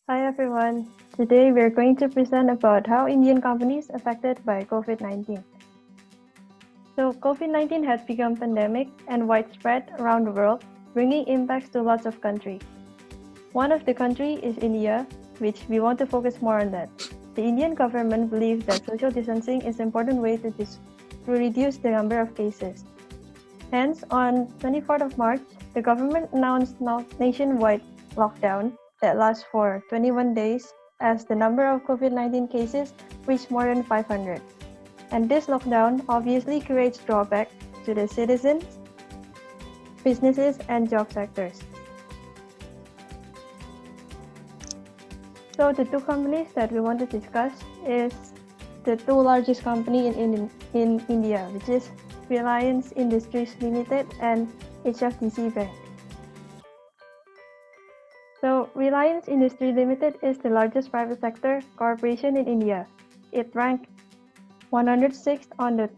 Hi everyone. Today we are going to present about how Indian companies affected by COVID-19. So COVID-19 has become pandemic and widespread around the world, bringing impacts to lots of countries. One of the country is India, which we want to focus more on that. The Indian government believes that social distancing is an important way to reduce the number of cases. Hence, on 24th of March, the government announced nationwide lockdown that lasts for 21 days as the number of COVID-19 cases reached more than 500. And this lockdown obviously creates drawback to the citizens, businesses, and job sectors. So the two companies that we want to discuss is the two largest company in India, which is Reliance Industries Limited and HFDC Bank. So Reliance Industries Limited is the largest private sector corporation in India. It ranked 106th on the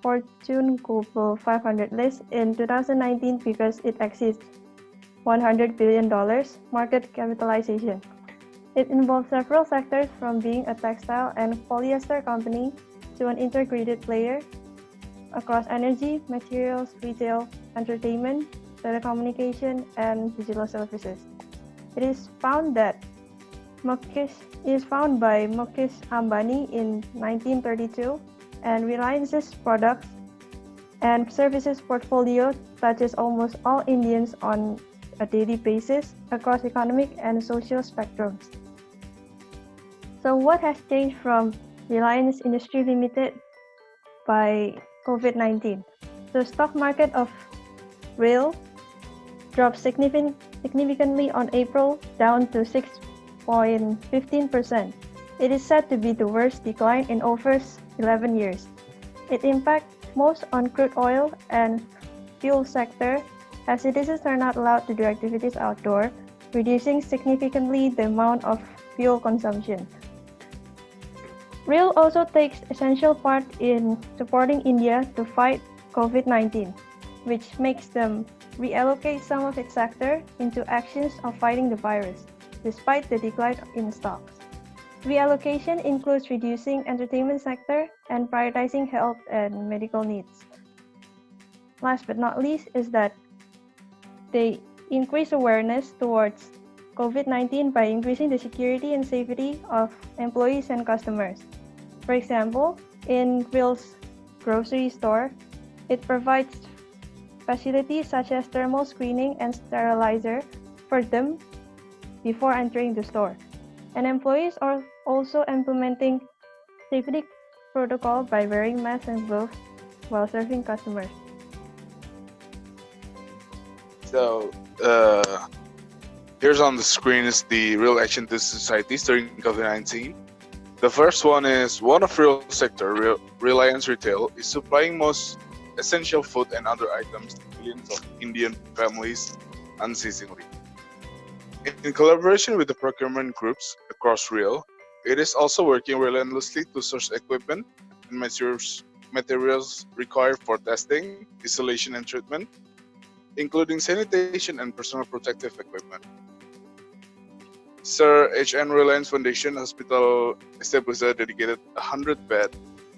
Fortune Global 500 list in 2019 because it exceeds $100 billion market capitalization. It involves several sectors from being a textile and polyester company to an integrated player across energy, materials, retail, entertainment, telecommunication, and digital services. It is found by Mukesh Ambani in 1932, and Reliance's products and services portfolio touches almost all Indians on a daily basis across economic and social spectrums. So what has changed from Reliance Industries Limited by COVID-19? The stock market of Rail dropped significantly on April, down to 6.15%. It is said to be the worst decline in over 11 years. It impacts most on crude oil and fuel sector, as citizens are not allowed to do activities outdoor, reducing significantly the amount of fuel consumption. Rail also takes essential part in supporting India to fight COVID-19, which makes them reallocate some of its sector into actions of fighting the virus, despite the decline in stocks. Reallocation includes reducing entertainment sector and prioritizing health and medical needs. Last but not least is that they increase awareness towards COVID-19 by increasing the security and safety of employees and customers. For example, in Rail's grocery store, it provides facilities such as thermal screening and sterilizer for them before entering the store. And employees are also implementing safety protocol by wearing masks and gloves while serving customers. So, here's on the screen is the real action to societies during COVID-19. The first one is one of real sector, Reliance Retail, is supplying most essential food and other items to millions of Indian families unceasingly. In collaboration with the procurement groups across Rail, it is also working relentlessly to source equipment and materials required for testing, isolation, and treatment, including sanitation and personal protective equipment. Sir H.N. Reliance Foundation Hospital established a dedicated 100-bed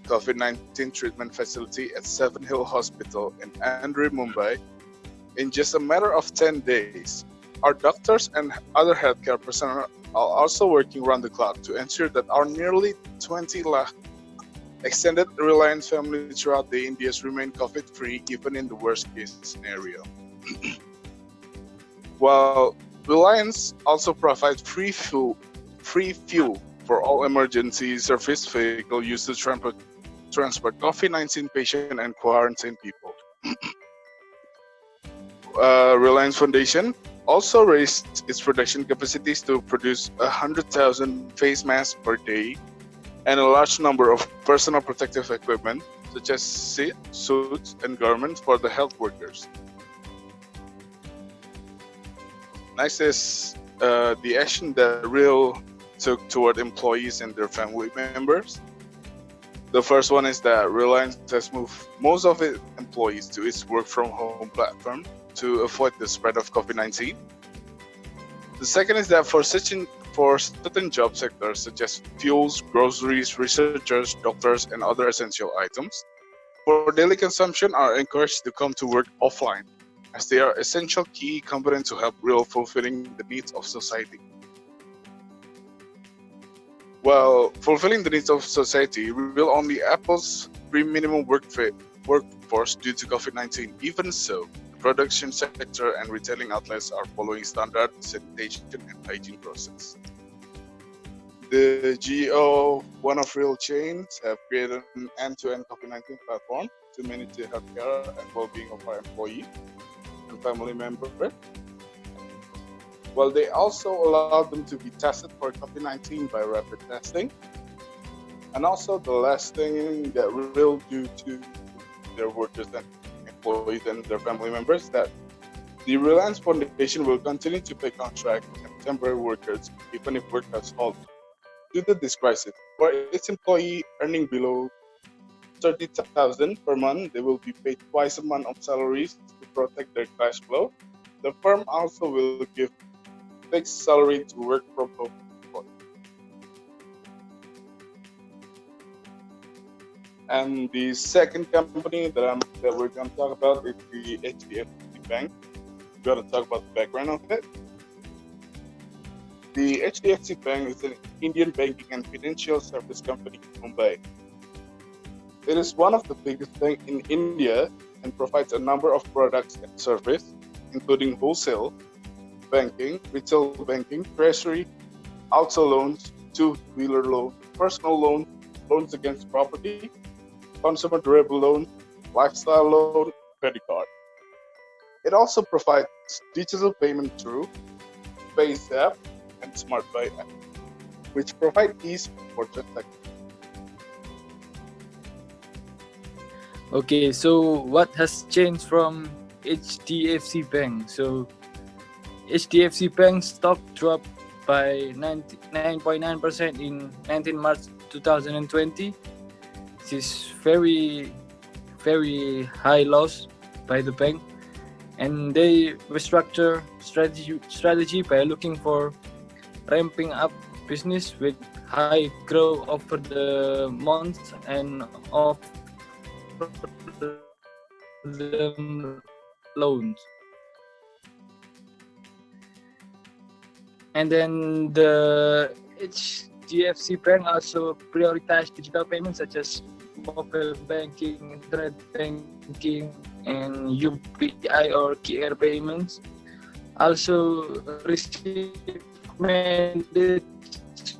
COVID-19 treatment facility at Seven Hill Hospital in Andheri, Mumbai in just a matter of 10 days. Our doctors and other healthcare personnel are also working around the clock to ensure that our nearly 20 lakh extended Reliance family throughout the Indias remain COVID-free even in the worst-case scenario. While Reliance also provides free fuel for all emergency service vehicles used to transport COVID-19 patients and quarantine people. Reliance Foundation also raised its production capacities to produce 100,000 face masks per day and a large number of personal protective equipment such as suits and garments for the health workers. Next is the action that Rail took toward employees and their family members. The first one is that Reliance has moved most of its employees to its work from home platform to avoid the spread of COVID-19. The second is that for for certain job sectors such as fuels, groceries, researchers, doctors, and other essential items, for daily consumption are encouraged to come to work offline, as they are essential key components to help real fulfilling the needs of society. While fulfilling the needs of society will only Apple's pre-minimum workforce due to COVID-19. Even so, the production sector and retailing outlets are following standard sanitation and hygiene process. The GEO one of real chains have created an end-to-end COVID-19 platform to manage the healthcare and well-being of our employees and family members, while they also allow them to be tested for COVID-19 by rapid testing. And also the last thing that will do to their workers and employees and their family members, that the Reliance Foundation will continue to pay contract and temporary workers even if work has halted due to this crisis. For its employee earning below 30,000 per month, they will be paid twice a month of salaries to protect their cash flow. The firm also will give fixed salary to work from home employees. And the second company that we're going to talk about is the HDFC Bank. We're going to talk about the background of it. The HDFC Bank is an Indian banking and financial service company in Mumbai. It is one of the biggest banks in India and provides a number of products and services, including wholesale banking, retail banking, treasury, auto loans, two-wheeler loans, personal loans, loans against property, consumer durable loans, lifestyle loan, credit card. It also provides digital payment through PayZapp and SmartBuy app, which provide ease for transactions. Okay, so what has changed from HDFC Bank? So HDFC Bank stock dropped by 9.9% in 19 March 2020. This is very high loss by the bank, and they restructure strategy by looking for ramping up business with high growth over the months and offer them loans. And then the HDFC Bank also prioritized digital payments such as mobile banking, internet banking, and UPI or QR payments. Also received mandate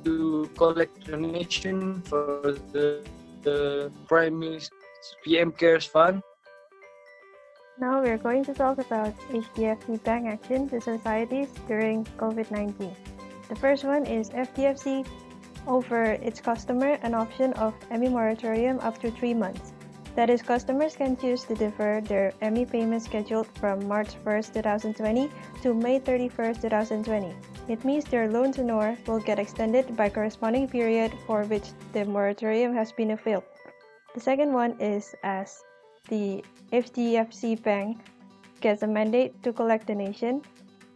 to collect donation for the Prime Minister's PM Cares Fund. Now we're going to talk about HDFC Bank action to societies during COVID-19. The first one is FDFC offer its customer an option of ME moratorium up to 3 months. That is, customers can choose to defer their ME payment scheduled from March 1st, 2020 to May 31st, 2020. It means their loan tenure will get extended by corresponding period for which the moratorium has been fulfilled. The second one is as the HDFC Bank gets a mandate to collect donation.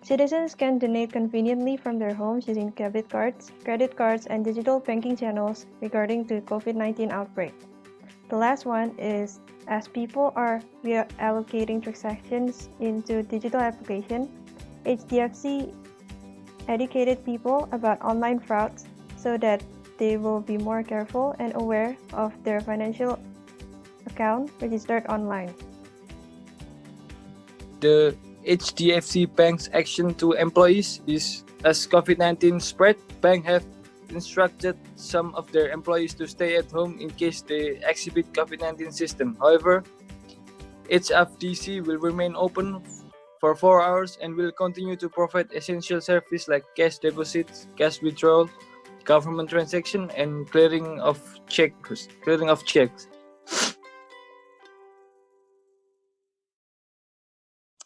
Citizens can donate conveniently from their homes using debit cards, credit cards, and digital banking channels regarding the COVID-19 outbreak. The last one is as people are reallocating transactions into digital application, HDFC educated people about online frauds so that they will be more careful and aware of their financial account registered online. The HDFC Bank's action to employees is as COVID-19 spread, bank have instructed some of their employees to stay at home in case they exhibit COVID-19 symptoms. However, HFDC will remain open for 4 hours and will continue to provide essential services like cash deposits, cash withdrawal, government transaction, and clearing of checks.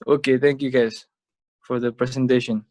Okay, thank you guys for the presentation.